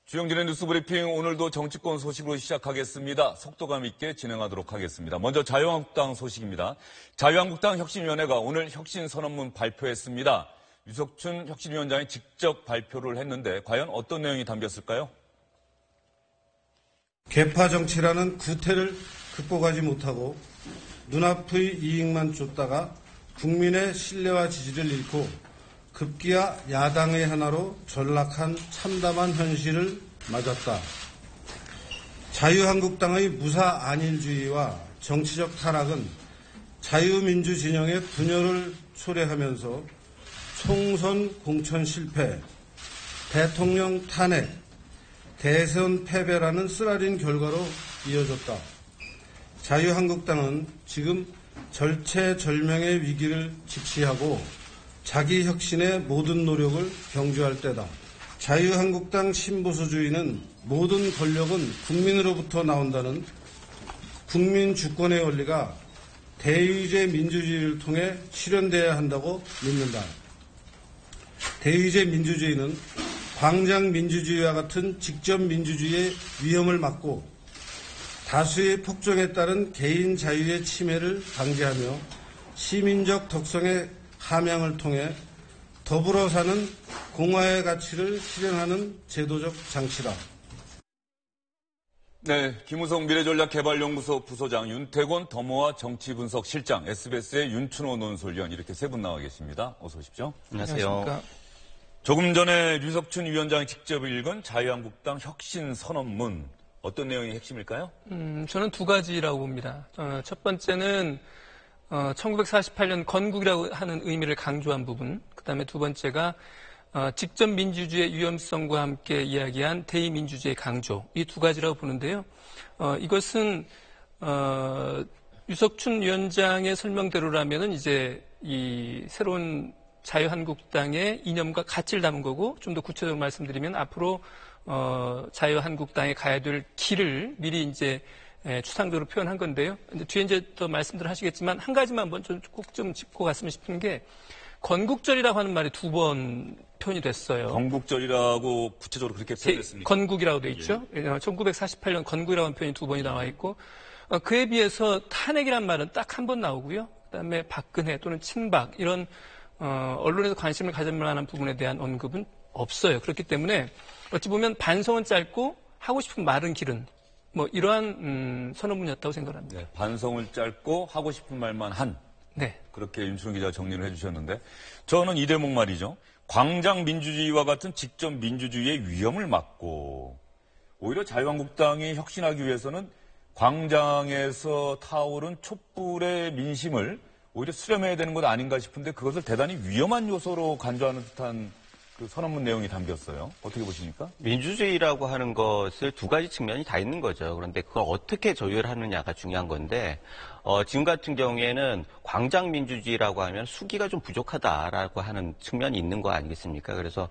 주영진의 뉴스브리핑 오늘도 정치권 소식으로 시작하겠습니다. 속도감 있게 진행하도록 하겠습니다. 먼저 자유한국당 소식입니다. 자유한국당 혁신위원회가 오늘 혁신선언문 발표했습니다. 유석춘 혁신위원장이 직접 발표를 했는데 과연 어떤 내용이 담겼을까요? 계파 정치라는 구태를 극복하지 못하고 눈앞의 이익만 쫓다가 국민의 신뢰와 지지를 잃고 급기야 야당의 하나로 전락한 참담한 현실을 맞았다. 자유한국당의 무사 안일주의와 정치적 타락은 자유민주 진영의 분열을 초래하면서 총선 공천 실패, 대통령 탄핵, 대선 패배라는 쓰라린 결과로 이어졌다. 자유한국당은 지금 절체절명의 위기를 직시하고 자기 혁신의 모든 노력을 경주할 때다. 자유한국당 신보수주의는 모든 권력은 국민으로부터 나온다는 국민 주권의 원리가 대의제 민주주의를 통해 실현돼야 한다고 믿는다. 대의제 민주주의는 광장 민주주의와 같은 직접 민주주의의 위험을 막고 다수의 폭정에 따른 개인 자유의 침해를 방지하며 시민적 덕성의 함양을 통해 더불어 사는 공화의 가치를 실현하는 제도적 장치다. 네, 김우성 미래전략개발연구소 부소장, 윤태곤 더모아 정치분석실장, SBS의 윤춘호 논설위원 이렇게 세 분 나와 계십니다. 어서 오십시오. 안녕하세요. 안녕하십니까. 조금 전에 유석춘 위원장이 직접 읽은 자유한국당 혁신선언문 어떤 내용이 핵심일까요? 저는 두 가지라고 봅니다. 첫 번째는 1948년 건국이라고 하는 의미를 강조한 부분, 그다음에 두 번째가 직접 민주주의의 위험성과 함께 이야기한 대의민주주의의 강조, 이 두 가지라고 보는데요. 이것은 유석춘 위원장의 설명대로라면은 이제 이 새로운 자유한국당의 이념과 가치를 담은 거고, 좀 더 구체적으로 말씀드리면 앞으로 자유한국당에 가야 될 길을 미리 이제 추상적으로 표현한 건데요. 뒤에 이제 또 말씀들 하시겠지만 한 가지만 먼저 꼭 좀 짚고 갔으면 싶은 게 건국절이라고 하는 말이 두 번 표현이 됐어요. 건국절이라고 구체적으로 그렇게 표현했습니까? 건국이라고 돼 있죠. 1948년 건국이라는 표현이 두 번이 나와 있고 그에 비해서 탄핵이란 말은 딱 한 번 나오고요. 그다음에 박근혜 또는 친박 이런 언론에서 관심을 가질 만한 부분에 대한 언급은 없어요. 그렇기 때문에 어찌 보면 반성은 짧고 하고 싶은 말은 길은 뭐 이러한 선언문이었다고 생각합니다. 네, 반성을 짧고 하고 싶은 말만 한. 네. 그렇게 윤춘호 기자 정리를 해주셨는데 저는 이 대목 말이죠. 광장 민주주의와 같은 직접 민주주의의 위험을 막고 오히려 자유한국당이 혁신하기 위해서는 광장에서 타오른 촛불의 민심을 오히려 수렴해야 되는 것 아닌가 싶은데 그것을 대단히 위험한 요소로 간주하는 듯한 그 선언문 내용이 담겼어요. 어떻게 보십니까? 민주주의라고 하는 것을 두 가지 측면이 다 있는 거죠. 그런데 그걸 어떻게 조율하느냐가 중요한 건데 지금 같은 경우에는 광장 민주주의라고 하면 수기가 좀 부족하다라고 하는 측면이 있는 거 아니겠습니까? 그래서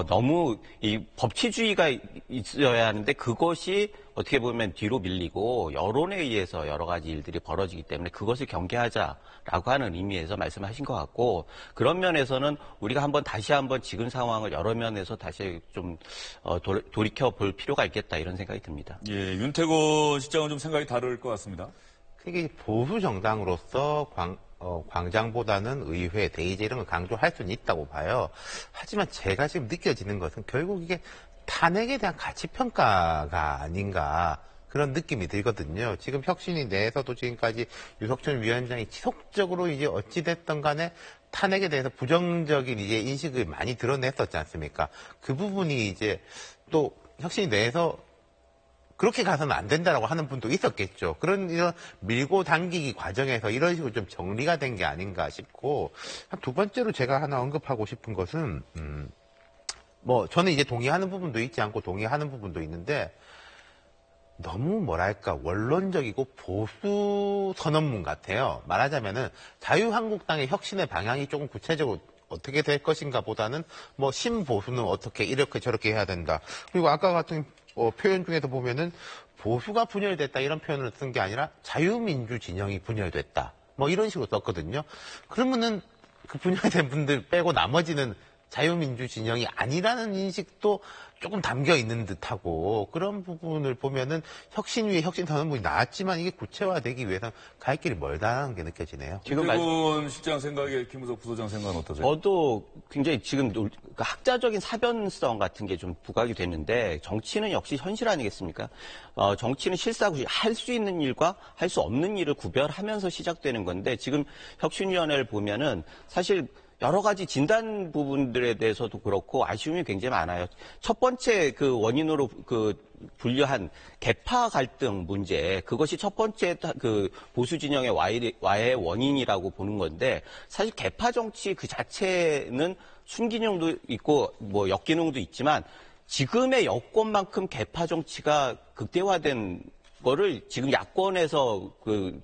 너무 이 법치주의가 있어야 하는데 그것이 어떻게 보면 뒤로 밀리고 여론에 의해서 여러 가지 일들이 벌어지기 때문에 그것을 경계하자라고 하는 의미에서 말씀하신 것 같고 그런 면에서는 우리가 다시 한번 지금 상황을 여러 면에서 다시 좀 돌이켜 볼 필요가 있겠다 이런 생각이 듭니다. 예, 윤태곤 시장은 좀 생각이 다를 것 같습니다. 그게 보수 정당으로서 광장보다는 의회, 대의제 이런 걸 강조할 수는 있다고 봐요. 하지만 제가 지금 느껴지는 것은 결국 이게 탄핵에 대한 가치평가가 아닌가 그런 느낌이 들거든요. 지금 혁신위 내에서도 지금까지 유석춘 위원장이 지속적으로 이제 어찌됐든 간에 탄핵에 대해서 부정적인 이제 인식을 많이 드러냈었지 않습니까? 그 부분이 이제 또 혁신위 내에서 그렇게 가서는 안 된다라고 하는 분도 있었겠죠. 이런 밀고 당기기 과정에서 이런 식으로 좀 정리가 된 게 아닌가 싶고, 두 번째로 제가 하나 언급하고 싶은 것은, 저는 이제 동의하는 부분도 있지 않고 동의하는 부분도 있는데, 너무 뭐랄까, 원론적이고 보수 선언문 같아요. 말하자면은, 자유한국당의 혁신의 방향이 조금 구체적으로 어떻게 될 것인가 보다는, 신보수는 어떻게 이렇게 저렇게 해야 된다. 그리고 아까 같은 표현 중에서 보면은 보수가 분열됐다 이런 표현을 쓴 게 아니라 자유민주 진영이 분열됐다. 이런 식으로 썼거든요. 그러면은 그 분열된 분들 빼고 나머지는 자유민주 진영이 아니라는 인식도 조금 담겨 있는 듯하고 그런 부분을 보면은 혁신 위에 혁신 선언문이 나왔지만 이게 구체화되기 위해서 갈 길이 멀다는 게 느껴지네요. 김태곤 실장 생각에 김우석 부소장 생각은 어떠세요? 저도 굉장히 지금 학자적인 사변성 같은 게 좀 부각이 되는데 정치는 역시 현실 아니겠습니까? 정치는 실사구시 할 수 있는 일과 할 수 없는 일을 구별하면서 시작되는 건데 지금 혁신위원회를 보면은 사실 여러 가지 진단 부분들에 대해서도 그렇고 아쉬움이 굉장히 많아요. 첫 번째 그 원인으로 분류한 계파 갈등 문제, 그것이 첫 번째 그 보수 진영의 와해의 원인이라고 보는 건데 사실 계파 정치 그 자체는 순기능도 있고 뭐 역기능도 있지만 지금의 여권만큼 계파 정치가 극대화된 거를 지금 야권에서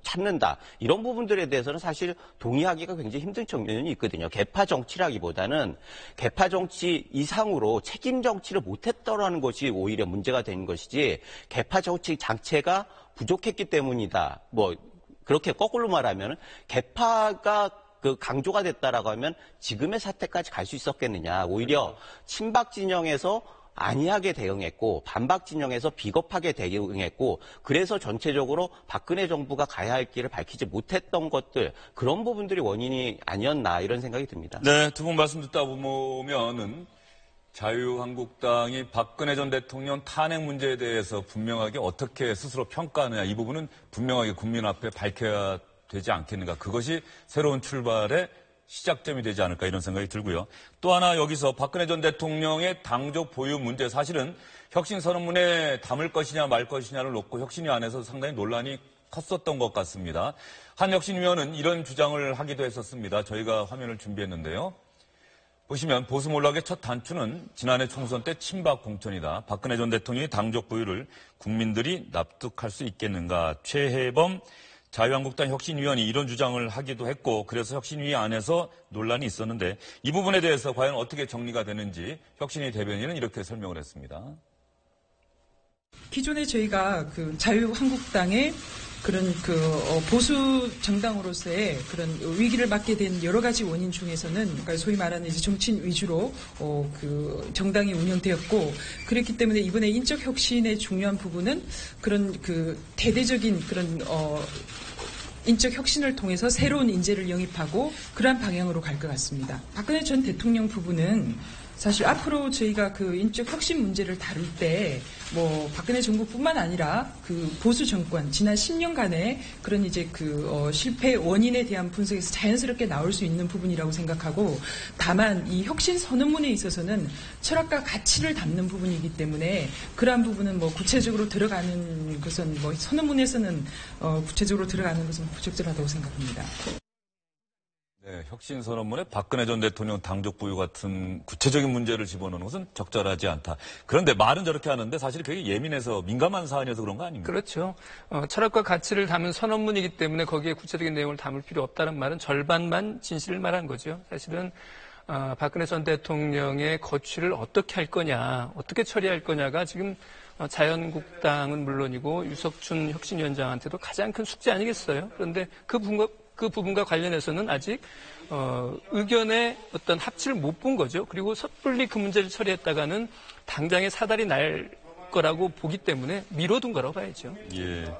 찾는다. 이런 부분들에 대해서는 사실 동의하기가 굉장히 힘든 측면이 있거든요. 계파 정치라기보다는 계파 정치 이상으로 책임 정치를 못했더라는 것이 오히려 문제가 되는 것이지 계파 정치 장체가 부족했기 때문이다. 뭐 그렇게 거꾸로 말하면 계파가 강조가 됐다라고 하면 지금의 사태까지 갈 수 있었겠느냐. 오히려 친박 진영에서 안이하게 대응했고 반박 진영에서 비겁하게 대응했고 그래서 전체적으로 박근혜 정부가 가야 할 길을 밝히지 못했던 것들 그런 부분들이 원인이 아니었나 이런 생각이 듭니다. 네, 두 분 말씀 듣다 보면은 자유한국당이 박근혜 전 대통령 탄핵 문제에 대해서 분명하게 어떻게 스스로 평가하느냐 이 부분은 분명하게 국민 앞에 밝혀야 되지 않겠는가. 그것이 새로운 출발의 시작점이 되지 않을까 이런 생각이 들고요. 또 하나 여기서 박근혜 전 대통령의 당적 보유 문제 사실은 혁신 선언문에 담을 것이냐 말 것이냐를 놓고 혁신위 안에서 상당히 논란이 컸었던 것 같습니다. 한 혁신위원은 이런 주장을 하기도 했었습니다. 저희가 화면을 준비했는데요. 보시면 보수 몰락의 첫 단추는 지난해 총선 때 친박 공천이다. 박근혜 전 대통령의 당적 보유를 국민들이 납득할 수 있겠는가. 최혜범 자유한국당 혁신위원이 이런 주장을 하기도 했고 그래서 혁신위 안에서 논란이 있었는데 이 부분에 대해서 과연 어떻게 정리가 되는지 혁신위 대변인은 이렇게 설명을 했습니다. 기존에 저희가 자유한국당의 그런 보수 정당으로서의 그런 위기를 맞게 된 여러 가지 원인 중에서는 그러니까 소위 말하는 이제 정치인 위주로 정당이 운영되었고 그렇기 때문에 이번에 인적 혁신의 중요한 부분은 그런 대대적인 그런 인적 혁신을 통해서 새로운 인재를 영입하고 그러한 방향으로 갈 것 같습니다. 박근혜 전 대통령 부분은 사실 앞으로 저희가 인적 혁신 문제를 다룰 때 박근혜 정부뿐만 아니라 보수 정권 지난 10년간의 그런 이제 실패 원인에 대한 분석에서 자연스럽게 나올 수 있는 부분이라고 생각하고 다만 이 혁신 선언문에 있어서는 철학과 가치를 담는 부분이기 때문에 그러한 부분은 구체적으로 들어가는 것은 선언문에서는 구체적으로 들어가는 것은 부적절하다고 생각합니다. 네, 혁신 선언문에 박근혜 전 대통령 당적 보유 같은 구체적인 문제를 집어넣는 것은 적절하지 않다. 그런데 말은 저렇게 하는데 사실 그게 예민해서 민감한 사안이어서 그런 거 아닙니까? 그렇죠. 철학과 가치를 담은 선언문이기 때문에 거기에 구체적인 내용을 담을 필요 없다는 말은 절반만 진실을 말한 거죠. 사실은 박근혜 전 대통령의 거취를 어떻게 할 거냐, 어떻게 처리할 거냐가 지금 자유한국당은 물론이고 유석춘 혁신위원장한테도 가장 큰 숙제 아니겠어요? 그런데 그 부분과 관련해서는 아직 의견의 어떤 합치를 못 본 거죠. 그리고 섣불리 그 문제를 처리했다가는 당장의 사달이 날 거라고 보기 때문에 미뤄둔 거라고 봐야죠. 예.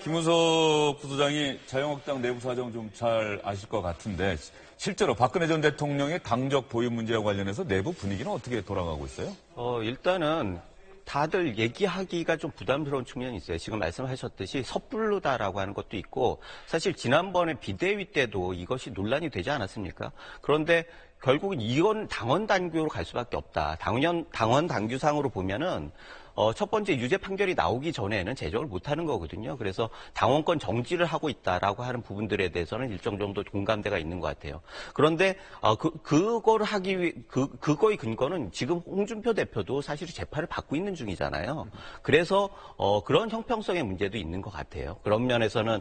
김우석 부소장이 자유한국당 내부 사정 좀 잘 아실 것 같은데 실제로 박근혜 전 대통령의 당적 보유 문제와 관련해서 내부 분위기는 어떻게 돌아가고 있어요? 일단은 다들 얘기하기가 좀 부담스러운 측면이 있어요. 지금 말씀하셨듯이 섣불르다라고 하는 것도 있고 사실 지난번에 비대위 때도 이것이 논란이 되지 않았습니까? 그런데 결국은 이건 당원 당규로 갈 수밖에 없다. 당원 당규상으로 보면은 첫 번째 유죄 판결이 나오기 전에는 제적을 못하는 거거든요. 그래서 당원권 정지를 하고 있다라고 하는 부분들에 대해서는 일정 정도 공감대가 있는 것 같아요. 그런데 그거를 하기 위해 그거의 근거는 지금 홍준표 대표도 사실 재판을 받고 있는 중이잖아요. 그래서 그런 형평성의 문제도 있는 것 같아요. 그런 면에서는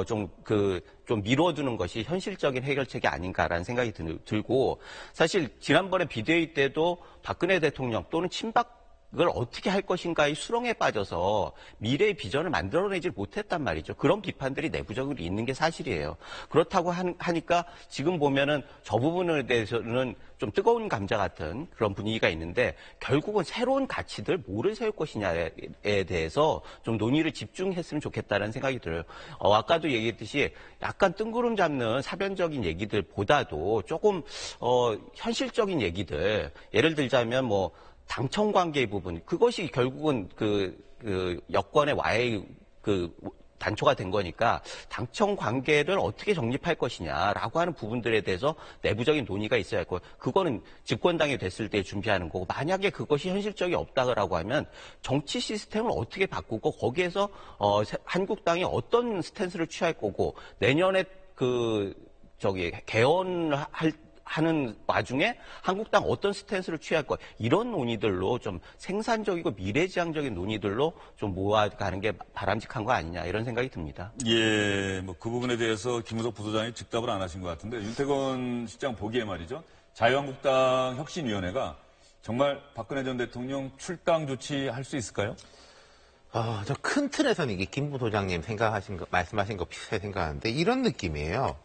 좀 미뤄두는 것이 현실적인 해결책이 아닌가라는 생각이 들고 사실 지난번에 비대위 때도 박근혜 대통령 또는 친박 그걸 어떻게 할 것인가의 수렁에 빠져서 미래의 비전을 만들어내지 못했단 말이죠. 그런 비판들이 내부적으로 있는 게 사실이에요. 그렇다고 하니까 지금 보면은 저 부분에 대해서는 좀 뜨거운 감자 같은 그런 분위기가 있는데 결국은 새로운 가치들 뭐를 세울 것이냐에 대해서 좀 논의를 집중했으면 좋겠다는 생각이 들어요. 아까도 얘기했듯이 약간 뜬구름 잡는 사변적인 얘기들보다도 조금 현실적인 얘기들, 예를 들자면 뭐 당청 관계 부분, 그것이 결국은 그 여권의 와해 단초가 된 거니까 당청 관계를 어떻게 정립할 것이냐라고 하는 부분들에 대해서 내부적인 논의가 있어야 할 거예요. 그거는 집권당이 됐을 때 준비하는 거고, 만약에 그것이 현실적이 없다고 하면 정치 시스템을 어떻게 바꾸고 거기에서 한국당이 어떤 스탠스를 취할 거고, 내년에 개헌하는 와중에 한국당 어떤 스탠스를 취할 거, 이런 논의들로 좀 생산적이고 미래지향적인 논의들로 좀 모아가는 게 바람직한 거 아니냐, 이런 생각이 듭니다. 예, 뭐 그 부분에 대해서 김우석 부소장이 즉답을 안 하신 것 같은데, 윤태권 실장 보기에 말이죠. 자유한국당 혁신위원회가 정말 박근혜 전 대통령 출당 조치할 수 있을까요? 저 큰 틀에서는 이게 김 부소장님 말씀하신 거 비슷하게 생각하는데, 이런 느낌이에요.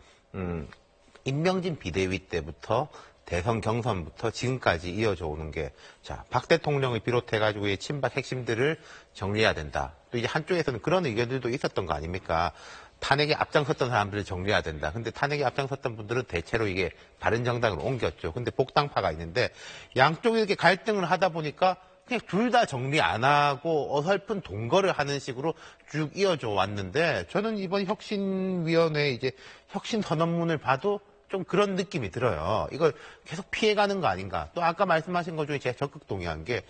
임명진 비대위 때부터 대선 경선부터 지금까지 이어져 오는 게, 자, 박 대통령을 비롯해가지고 이 친박 핵심들을 정리해야 된다. 또 이제 한쪽에서는 그런 의견들도 있었던 거 아닙니까? 탄핵에 앞장섰던 사람들을 정리해야 된다. 근데 탄핵에 앞장섰던 분들은 대체로 이게 바른정당으로 옮겼죠. 근데 복당파가 있는데, 양쪽이 이렇게 갈등을 하다 보니까 그냥 둘 다 정리 안 하고 어설픈 동거를 하는 식으로 쭉 이어져 왔는데, 저는 이번 혁신위원회 이제 혁신 선언문을 봐도 좀 그런 느낌이 들어요. 이걸 계속 피해가는 거 아닌가. 또 아까 말씀하신 것 중에 제가 적극 동의한 게,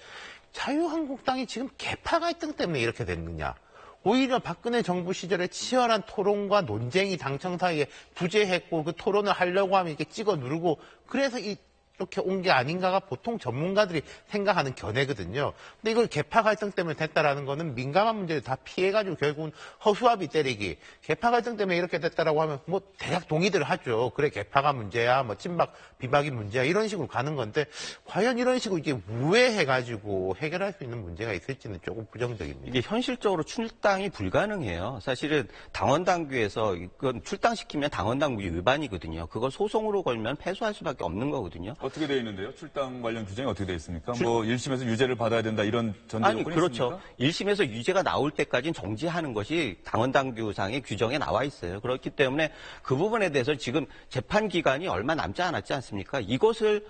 자유한국당이 지금 개파 갈등 때문에 이렇게 됐느냐. 오히려 박근혜 정부 시절에 치열한 토론과 논쟁이 당청 사이에 부재했고, 그 토론을 하려고 하면 이렇게 찍어 누르고, 그래서 이렇게 온 게 아닌가가 보통 전문가들이 생각하는 견해거든요. 근데 이걸 개파 갈등 때문에 됐다라는 거는 민감한 문제를 다 피해가지고 결국은 허수아비 때리기. 개파 갈등 때문에 이렇게 됐다라고 하면 뭐 대략 동의들 하죠. 그래, 개파가 문제야, 뭐 친박 비박이 문제야, 이런 식으로 가는 건데, 과연 이런 식으로 이제 우회해가지고 해결할 수 있는 문제가 있을지는 조금 부정적입니다. 이게 현실적으로 출당이 불가능해요. 사실은 당원당규에서 이건 출당시키면 당원당규 위반이거든요. 그걸 소송으로 걸면 패소할 수밖에 없는 거거든요. 어떻게 되어 있는데요? 출당 관련 규정이 어떻게 되어 있습니까? 뭐 1심에서 유죄를 받아야 된다, 이런 전제 아니, 조건이 그렇죠. 있습니까? 1심에서 유죄가 나올 때까지는 정지하는 것이 당원당규상의 규정에 나와 있어요. 그렇기 때문에 그 부분에 대해서 지금 재판 기간이 얼마 남지 않았지 않습니까? 이것을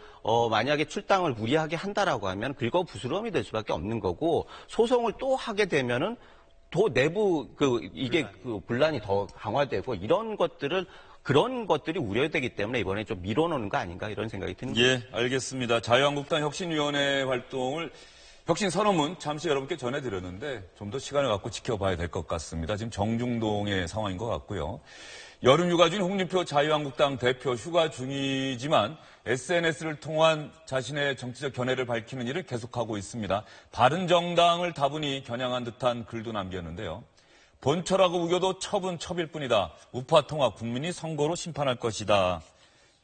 만약에 출당을 무리하게 한다라고 하면 긁어부스럼이 될 수밖에 없는 거고, 소송을 또 하게 되면은 더 내부 분란이 더 강화되고, 그런 것들이 우려되기 때문에 이번에 좀 밀어놓는 거 아닌가, 이런 생각이 듭니다. 예, 알겠습니다. 자유한국당 혁신위원회 활동을, 혁신 선언문 잠시 여러분께 전해드렸는데 좀 더 시간을 갖고 지켜봐야 될 것 같습니다. 지금 정중동의 상황인 것 같고요. 여름 휴가 중인 홍준표 자유한국당 대표 휴가 중이지만 SNS를 통한 자신의 정치적 견해를 밝히는 일을 계속하고 있습니다. 바른정당을 다분히 겨냥한 듯한 글도 남겼는데요. 본처라고 우겨도 첩은 첩일 뿐이다. 우파 통합 국민이 선거로 심판할 것이다.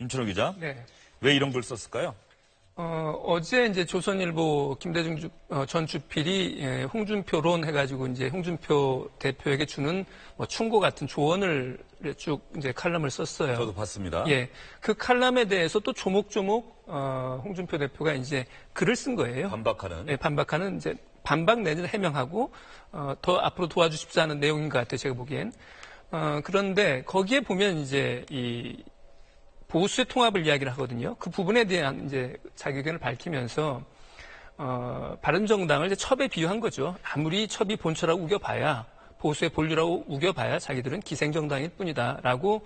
윤철호 기자. 네. 왜 이런 글 썼을까요? 어제 이제 조선일보 김대중 전 주필이 홍준표론 해가지고 이제 홍준표 대표에게 주는 뭐 충고 같은 조언을 쭉 이제 칼럼을 썼어요. 저도 봤습니다. 예. 그 칼럼에 대해서 또 조목조목 홍준표 대표가 이제 글을 쓴 거예요. 반박하는. 네, 반박하는 이제 반박 내지는 해명하고 더 앞으로 도와주십사 하는 내용인 것 같아요. 제가 보기엔. 그런데 거기에 보면 이제 이 보수의 통합을 이야기를 하거든요. 그 부분에 대한 이제 자기 의견을 밝히면서 바른정당을 이제 첩에 비유한 거죠. 아무리 첩이 본처라고 우겨봐야, 보수의 본류라고 우겨봐야 자기들은 기생정당일 뿐이다라고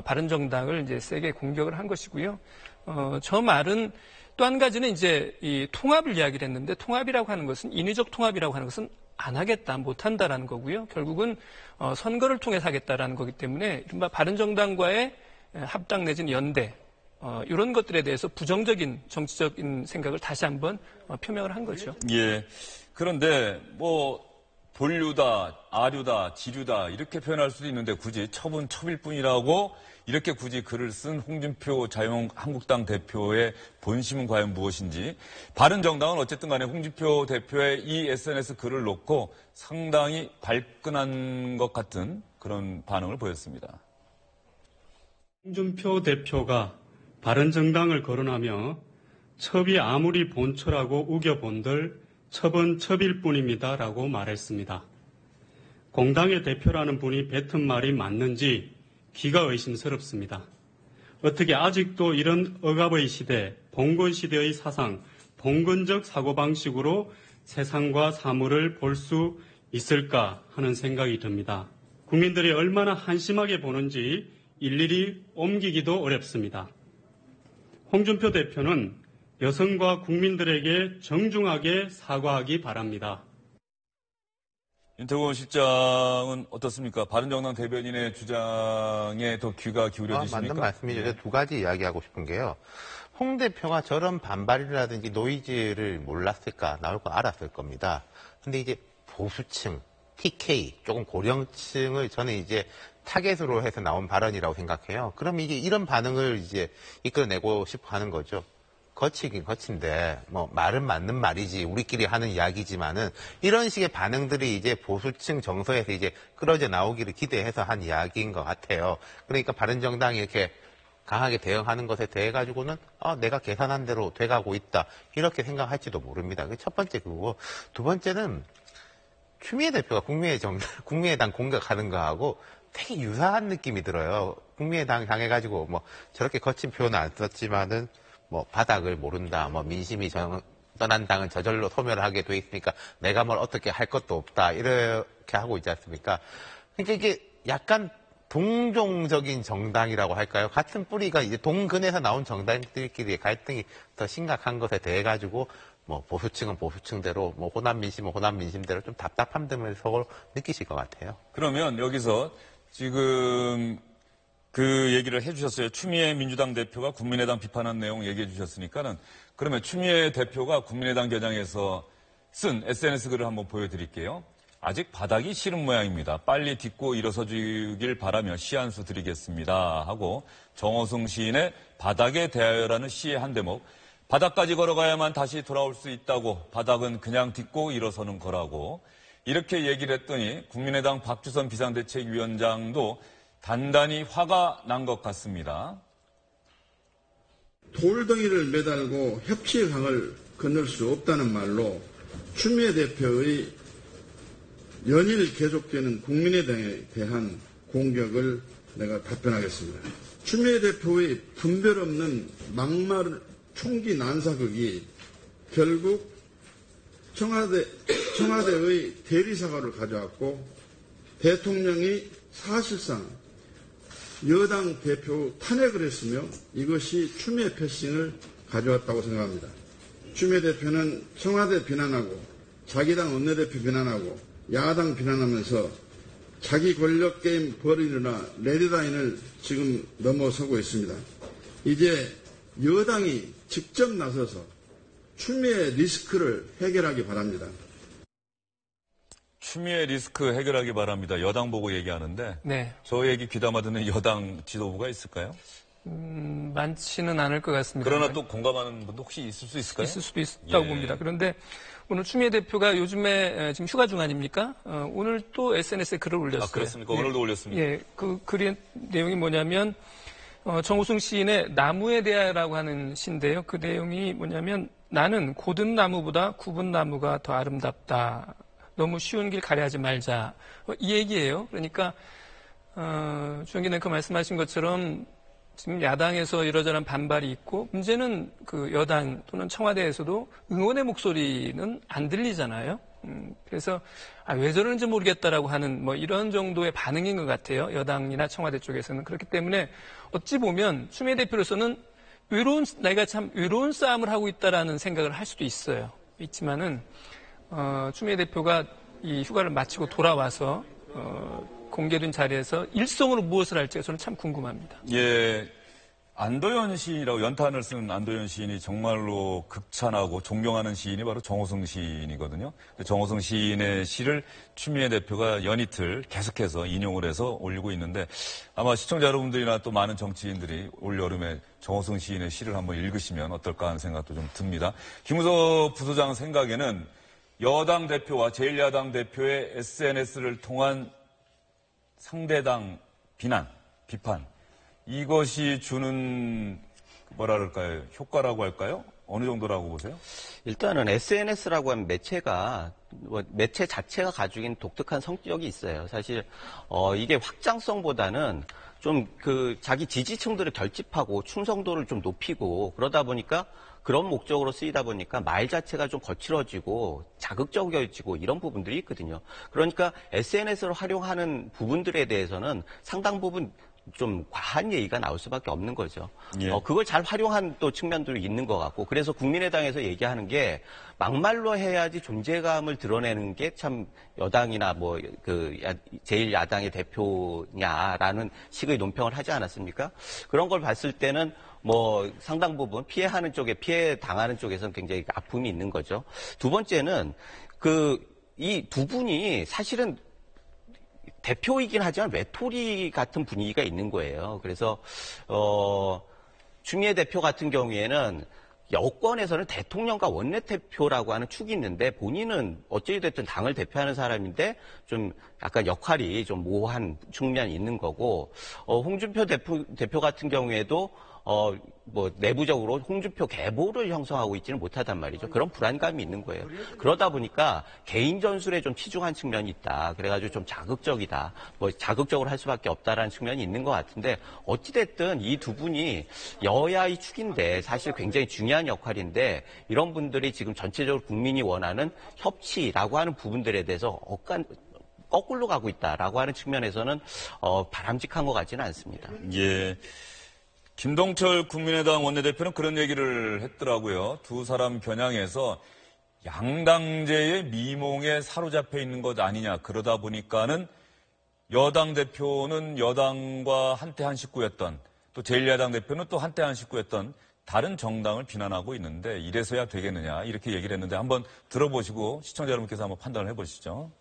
바른정당을 이제 세게 공격을 한 것이고요. 저 말은 또 한 가지는 이제 이 통합을 이야기를 했는데, 통합이라고 하는 것은, 인위적 통합이라고 하는 것은 안 하겠다, 못 한다라는 거고요. 결국은 선거를 통해서 하겠다라는 거기 때문에 이른바 바른정당과의 합당 내지는 연대, 이런 것들에 대해서 부정적인 정치적인 생각을 다시 한번 표명을 한 거죠. 예. 그런데 뭐 본류다, 아류다, 지류다 이렇게 표현할 수도 있는데 굳이 첩은 첩일 뿐이라고 이렇게 굳이 글을 쓴 홍준표 자유한국당 대표의 본심은 과연 무엇인지 바른정당은 어쨌든 간에 홍준표 대표의 이 SNS 글을 놓고 상당히 발끈한 것 같은 그런 반응을 보였습니다. 홍준표 대표가 바른정당을 거론하며 첩이 아무리 본처라고 우겨본들 첩은 첩일 뿐입니다라고 말했습니다. 공당의 대표라는 분이 뱉은 말이 맞는지 귀가 의심스럽습니다. 어떻게 아직도 이런 억압의 시대, 봉건시대의 사상, 봉건적 사고방식으로 세상과 사물을 볼 수 있을까 하는 생각이 듭니다. 국민들이 얼마나 한심하게 보는지 일일이 옮기기도 어렵습니다. 홍준표 대표는 여성과 국민들에게 정중하게 사과하기 바랍니다. 윤태곤 실장은 어떻습니까? 바른정당 대변인의 주장에 더 귀가 기울여지십니까? 맞는 말씀이죠. 두 가지 이야기하고 싶은 게요. 홍 대표가 저런 반발이라든지 노이즈를 몰랐을까? 나올 거 알았을 겁니다. 근데 이제 보수층, TK, 조금 고령층을 저는 이제 타겟으로 해서 나온 발언이라고 생각해요. 그럼 이게 이런 반응을 이제 이끌어내고 싶어 하는 거죠. 거치긴 거친데, 말은 맞는 말이지, 우리끼리 하는 이야기지만은, 이런 식의 반응들이 이제 보수층 정서에서 이제 끌어져 나오기를 기대해서 한 이야기인 것 같아요. 그러니까 바른정당이 이렇게 강하게 대응하는 것에 대해 가지고는, 내가 계산한 대로 돼가고 있다. 이렇게 생각할지도 모릅니다. 그게 첫 번째 그거고, 두 번째는, 추미애 대표가 국민의당 공격하는 거하고 되게 유사한 느낌이 들어요. 국민의당 향해가지고, 저렇게 거친 표현은 안 썼지만은, 바닥을 모른다, 민심이 떠난 당은 저절로 소멸하게 돼 있으니까 내가 뭘 어떻게 할 것도 없다, 이렇게 하고 있지 않습니까? 그러니까 이게 약간 동종적인 정당이라고 할까요? 같은 뿌리가 이제 동근에서 나온 정당들끼리의 갈등이 더 심각한 것에 대해 가지고 보수층은 보수층대로, 호남 민심은 호남 민심대로 좀 답답함 등을 서로 느끼실 것 같아요. 그러면 여기서 지금 그 얘기를 해주셨어요. 추미애 민주당 대표가 국민의당 비판한 내용 얘기해 주셨으니까는 그러면 추미애 대표가 국민의당 겨장에서 쓴 SNS 글을 한번 보여드릴게요. 아직 바닥이 싫은 모양입니다. 빨리 딛고 일어서 주길 바라며 시 한 수 드리겠습니다. 하고 정호승 시인의 바닥에 대하여라는 시의 한 대목. 바닥까지 걸어가야만 다시 돌아올 수 있다고 바닥은 그냥 딛고 일어서는 거라고 이렇게 얘기를 했더니 국민의당 박주선 비상대책위원장도 단단히 화가 난 것 같습니다. 돌덩이를 매달고 협치의 강을 건널 수 없다는 말로 추미애 대표의 연일 계속되는 국민의당에 대한 공격을 내가 답변하겠습니다. 추미애 대표의 분별 없는 막말 총기 난사극이 결국 청와대의 대리사과를 가져왔고 대통령이 사실상 여당 대표 탄핵을 했으며 이것이 추미애 패싱을 가져왔다고 생각합니다. 추미애 대표는 청와대 비난하고 자기 당 원내대표 비난하고 야당 비난하면서 자기 권력 게임 벌이느라 레드라인을 지금 넘어서고 있습니다. 이제 여당이 직접 나서서 추미애 리스크를 해결하기 바랍니다. 추미애 리스크 해결하기 바랍니다. 여당 보고 얘기하는데 네. 저 얘기 귀담아 듣는 여당 지도부가 있을까요? 많지는 않을 것 같습니다. 그러나 또 공감하는 분도 혹시 있을 수 있을까요? 있을 수도 있다고 봅니다. 그런데 오늘 추미애 대표가 요즘에 지금 휴가 중 아닙니까? 오늘 또 SNS에 글을 올렸어요. 아, 그렇습니까? 오늘도 올렸습니다. 예, 그 글의 내용이 뭐냐면 정호승 시인의 나무에 대하여라고 하는 시인데요. 그 내용이 뭐냐면 나는 고든 나무보다 굽은 나무가 더 아름답다. 너무 쉬운 길 가려하지 말자. 이 얘기예요. 그러니까 주영기 앵커 말씀하신 것처럼 지금 야당에서 이러저런 반발이 있고 문제는 그 여당 또는 청와대에서도 응원의 목소리는 안 들리잖아요. 그래서 왜 저러는지 모르겠다라고 하는 이런 정도의 반응인 것 같아요. 여당이나 청와대 쪽에서는. 그렇기 때문에 어찌 보면 추미애 대표로서는 내가 참 외로운 싸움을 하고 있다라는 생각을 할 수도 있어요. 있지만은 추미애 대표가 이 휴가를 마치고 돌아와서 공개된 자리에서 일성으로 무엇을 할지가 저는 참 궁금합니다. 예, 안도현 시인이라고 연탄을 쓴 안도현 시인이 정말로 극찬하고 존경하는 시인이 바로 정호성 시인이거든요. 정호성 시인의 시를 추미애 대표가 연이틀 계속해서 인용을 해서 올리고 있는데 아마 시청자 여러분들이나 또 많은 정치인들이 올 여름에 정호성 시인의 시를 한번 읽으시면 어떨까 하는 생각도 좀 듭니다. 김우석 부소장 생각에는 여당 대표와 제1야당 대표의 SNS를 통한 상대당 비난, 비판 이것이 주는 뭐라 그럴까요? 효과라고 할까요? 어느 정도라고 보세요? 일단은 SNS라고 하는 매체가 매체 자체가 가지고 있는 독특한 성격이 있어요. 사실 이게 확장성보다는 좀 자기 지지층들을 결집하고 충성도를 좀 높이고 그러다 보니까 그런 목적으로 쓰이다 보니까 말 자체가 좀 거칠어지고 자극적이어지고 이런 부분들이 있거든요. 그러니까 SNS를 활용하는 부분들에 대해서는 상당 부분 좀 과한 얘기가 나올 수밖에 없는 거죠. 예. 그걸 잘 활용한 또 측면들이 있는 것 같고 그래서 국민의당에서 얘기하는 게 막말로 해야지 존재감을 드러내는 게 참 여당이나 제1야당의 대표냐라는 식의 논평을 하지 않았습니까? 그런 걸 봤을 때는 상당 부분 피해 당하는 쪽에서는 굉장히 아픔이 있는 거죠. 두 번째는 이 두 분이 사실은 대표이긴 하지만 외톨이 같은 분위기가 있는 거예요. 그래서 추미애 대표 같은 경우에는 여권에서는 대통령과 원내대표라고 하는 축이 있는데 본인은 어찌됐든 당을 대표하는 사람인데 좀 약간 역할이 좀 모호한 측면이 있는 거고 홍준표 대표 같은 경우에도 내부적으로 홍준표 계보를 형성하고 있지는 못하단 말이죠. 그런 불안감이 있는 거예요. 그러다 보니까 개인 전술에 좀 치중한 측면이 있다. 그래가지고 좀 자극적이다. 자극적으로 할 수밖에 없다라는 측면이 있는 것 같은데 어찌됐든 이 두 분이 여야의 축인데 사실 굉장히 중요한 역할인데 이런 분들이 지금 전체적으로 국민이 원하는 협치라고 하는 부분들에 대해서 거꾸로 가고 있다라고 하는 측면에서는 바람직한 것 같지는 않습니다. 예. 김동철 국민의당 원내대표는 그런 얘기를 했더라고요. 두 사람 겨냥해서 양당제의 미몽에 사로잡혀 있는 것 아니냐. 그러다 보니까는 여당 대표는 여당과 한때 한 식구였던 또 제1야당 대표는 또 한때 한 식구였던 다른 정당을 비난하고 있는데 이래서야 되겠느냐 이렇게 얘기를 했는데 한번 들어보시고 시청자 여러분께서 한번 판단을 해보시죠.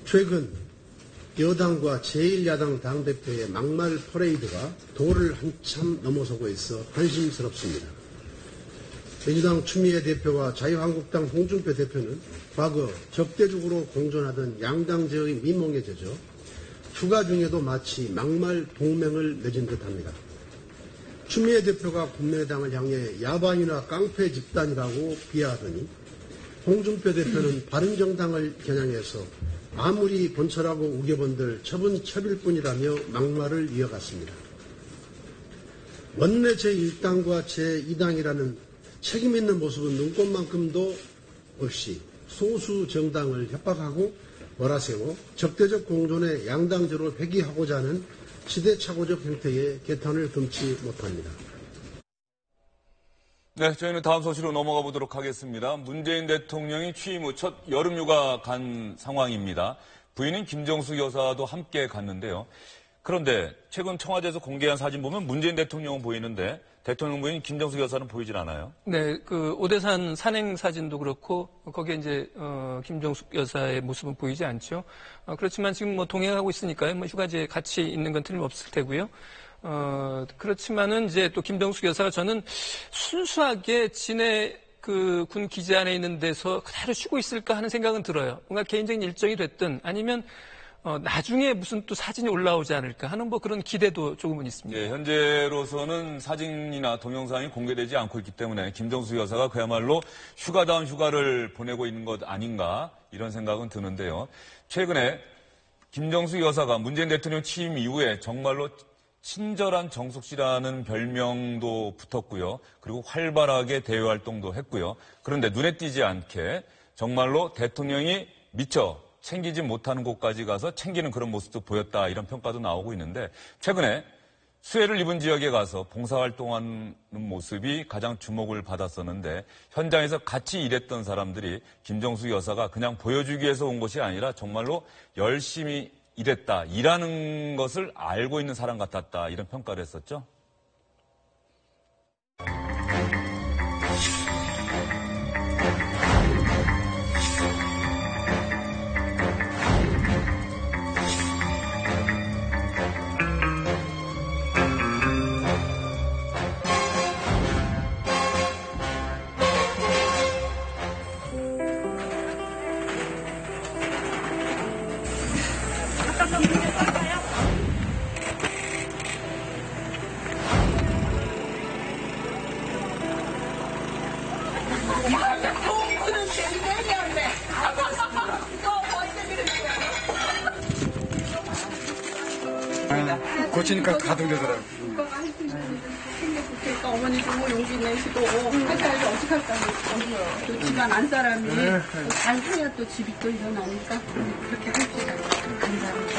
최근 여당과 제1야당 당대표의 막말 퍼레이드가 도를 한참 넘어서고 있어 한심스럽습니다. 민주당 추미애 대표와 자유한국당 홍준표 대표는 과거 적대적으로 공존하던 양당제의 미몽에 젖어 휴가 중에도 마치 막말 동맹을 맺은 듯합니다. 추미애 대표가 국민의당을 향해 야반이나 깡패 집단이라고 비하하더니 홍준표 대표는 바른정당을 겨냥해서 아무리 본처라고 우겨본들 첩은 첩일 뿐이라며 막말을 이어갔습니다. 원내 제1당과 제2당이라는 책임있는 모습은 눈꽃만큼도 없이 소수 정당을 협박하고 몰아세워 적대적 공존의 양당제로 회귀하고자 하는 시대착오적 형태의 개탄을 금치 못합니다. 네, 저희는 다음 소식으로 넘어가 보도록 하겠습니다. 문재인 대통령이 취임 후 첫 여름휴가 간 상황입니다. 부인인 김정숙 여사도 함께 갔는데요. 그런데 최근 청와대에서 공개한 사진 보면 문재인 대통령은 보이는데 대통령 부인 김정숙 여사는 보이질 않아요. 네, 오대산 산행 사진도 그렇고 거기에 이제 김정숙 여사의 모습은 보이지 않죠. 그렇지만 지금 동행하고 있으니까요. 휴가지에 같이 있는 건 틀림없을 테고요. 그렇지만은 이제 또 김정숙 여사가 저는 순수하게 진해 군 기지 안에 있는 데서 그대로 쉬고 있을까 하는 생각은 들어요. 뭔가 개인적인 일정이 됐든 아니면 나중에 무슨 또 사진이 올라오지 않을까 하는 그런 기대도 조금은 있습니다. 네, 현재로서는 사진이나 동영상이 공개되지 않고 있기 때문에 김정숙 여사가 그야말로 휴가다운 휴가를 보내고 있는 것 아닌가 이런 생각은 드는데요. 최근에 김정숙 여사가 문재인 대통령 취임 이후에 정말로 친절한 정숙 씨라는 별명도 붙었고요. 그리고 활발하게 대외활동도 했고요. 그런데 눈에 띄지 않게 정말로 대통령이 미처 챙기지 못하는 곳까지 가서 챙기는 그런 모습도 보였다. 이런 평가도 나오고 있는데 최근에 수해를 입은 지역에 가서 봉사활동하는 모습이 가장 주목을 받았었는데 현장에서 같이 일했던 사람들이 김정숙 여사가 그냥 보여주기 위해서 온 것이 아니라 정말로 열심히 이랬다. 일하는 것을 알고 있는 사람 같았다. 이런 평가를 했었죠. 고치니까 가득하더라고요. 그러니까 어머니 좀 용기 내시고 회사에서 어떻게 할까요? 또 집안 안 사람이 잘 해야 또 집이 또 일어나니까 그렇게 합시다. 감사합니다.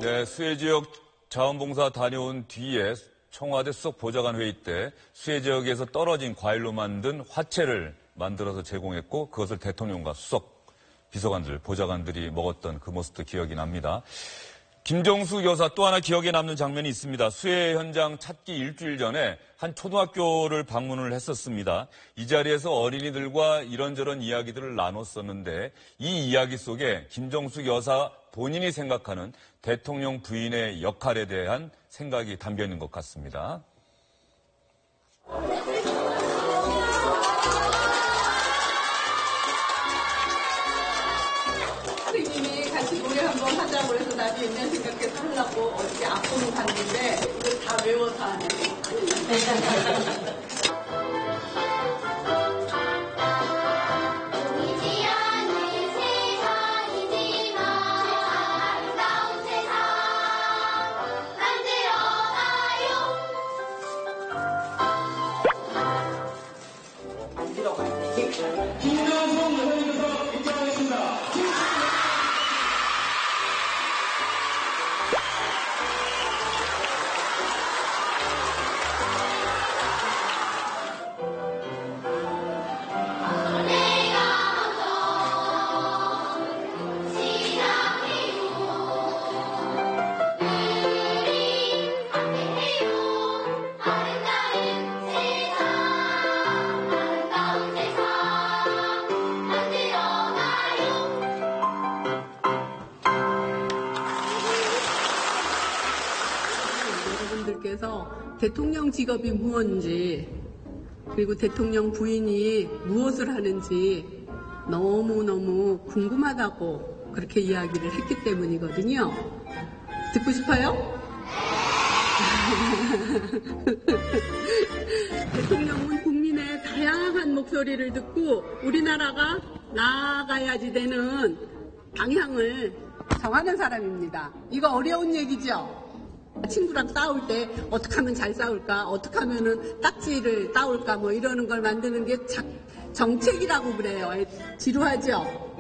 네, 수해 지역 자원봉사 다녀온 뒤에 청와대 수석 보좌관 회의 때 수해 지역에서 떨어진 과일로 만든 화채를 만들어서 제공했고 그것을 대통령과 수석 비서관들, 보좌관들이 먹었던 그 모습도 기억이 납니다. 김정숙 여사 또 하나 기억에 남는 장면이 있습니다. 수해 현장 찾기 일주일 전에 한 초등학교를 방문을 했었습니다. 이 자리에서 어린이들과 이런저런 이야기들을 나눴었는데 이 이야기 속에 김정숙 여사 본인이 생각하는 대통령 부인의 역할에 대한 생각이 담겨 있는 것 같습니다. 선생님이 같이 노래 한번 하자고 해서 나도 옛날 생각해서 하려고 어떻게 악보를 봤는데 이걸 다 외워서 하네. 대통령 직업이 무엇인지 그리고 대통령 부인이 무엇을 하는지 너무너무 궁금하다고 그렇게 이야기를 했기 때문이거든요. 듣고 싶어요? 대통령은 국민의 다양한 목소리를 듣고 우리나라가 나아가야지 되는 방향을 정하는 사람입니다. 이거 어려운 얘기죠? 친구랑 싸울 때 어떻게 하면 잘 싸울까, 어떻게 하면은 딱지를 따올까 뭐 이러는 걸 만드는 게 정책이라고 그래요. 지루하죠?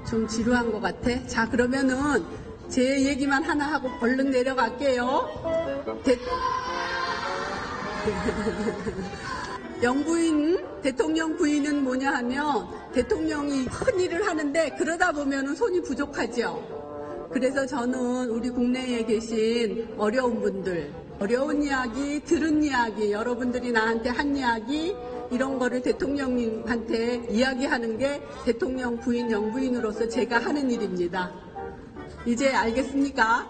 좀 지루한 것 같아. 자, 그러면은 제 얘기만 하나 하고 얼른 내려갈게요. 영부인, 대통령 부인은 뭐냐 하면 대통령이 큰 일을 하는데 그러다 보면은 손이 부족하죠. 그래서 저는 우리 국내에 계신 어려운 분들, 어려운 이야기, 들은 이야기, 여러분들이 나한테 한 이야기, 이런 거를 대통령님한테 이야기하는 게 대통령 부인, 영부인으로서 제가 하는 일입니다. 이제 알겠습니까?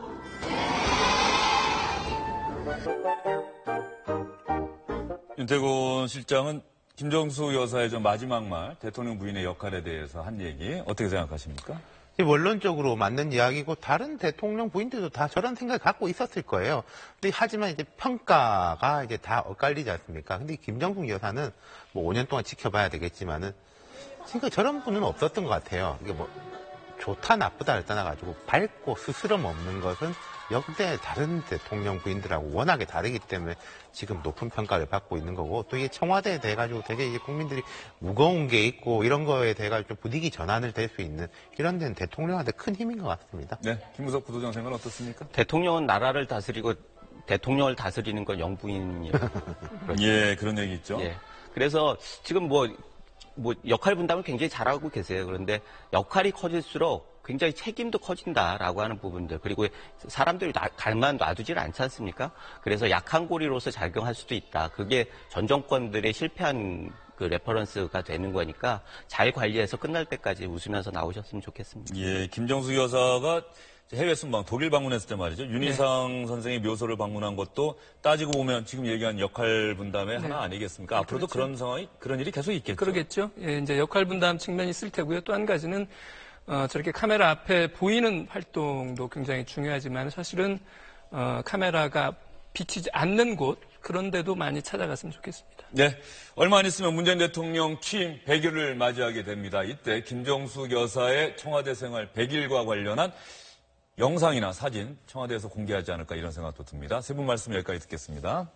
윤태곤 실장은 김정숙 여사의 저 마지막 말, 대통령 부인의 역할에 대해서 한 얘기 어떻게 생각하십니까? 원론적으로 맞는 이야기고 다른 대통령 부인들도 다 저런 생각을 갖고 있었을 거예요. 근데 하지만 이제 평가가 이제 다 엇갈리지 않습니까? 근데 김정숙 여사는 뭐 5년 동안 지켜봐야 되겠지만은 지금 저런 분은 없었던 것 같아요. 이게 뭐 좋다 나쁘다를 떠나가지고 밝고 스스럼 없는 것은 역대 다른 대통령 부인들하고 워낙에 다르기 때문에 지금 높은 평가를 받고 있는 거고, 또 이게 청와대에 대해 가지고 되게 이제 국민들이 무거운 게 있고 이런 거에 대해 가지고 좀 분위기 전환을 될 수 있는 이런 데는 대통령한테 큰 힘인 것 같습니다. 네, 김무석 부도장 생각은 어떻습니까? 대통령은 나라를 다스리고 대통령을 다스리는 건 영부인이에요. 예, 그런 얘기 있죠. 예. 그래서 지금 뭐 역할 분담을 굉장히 잘하고 계세요. 그런데 역할이 커질수록 굉장히 책임도 커진다라고 하는 부분들, 그리고 사람들이 가만 놔두질 않지 않습니까? 그래서 약한 고리로서 작용할 수도 있다. 그게 전 정권들의 실패한 그 레퍼런스가 되는 거니까 잘 관리해서 끝날 때까지 웃으면서 나오셨으면 좋겠습니다. 예, 김정숙 여사가 해외 순방 독일 방문했을 때 말이죠. 윤희상 선생의 묘소를 방문한 것도 따지고 보면 지금 얘기한 역할 분담의 하나 아니겠습니까? 앞으로도 그렇죠. 그런 상황이, 그런 일이 계속 있겠죠. 그러겠죠. 예, 이제 역할 분담 측면이 있을 테고요. 또 한 가지는 저렇게 카메라 앞에 보이는 활동도 굉장히 중요하지만 사실은 카메라가 비치지 않는 곳, 그런 데도 많이 찾아갔으면 좋겠습니다. 네. 얼마 안 있으면 문재인 대통령 취임 100일을 맞이하게 됩니다. 이때 김정숙 여사의 청와대 생활 100일과 관련한 영상이나 사진 청와대에서 공개하지 않을까 이런 생각도 듭니다. 세 분 말씀 여기까지 듣겠습니다.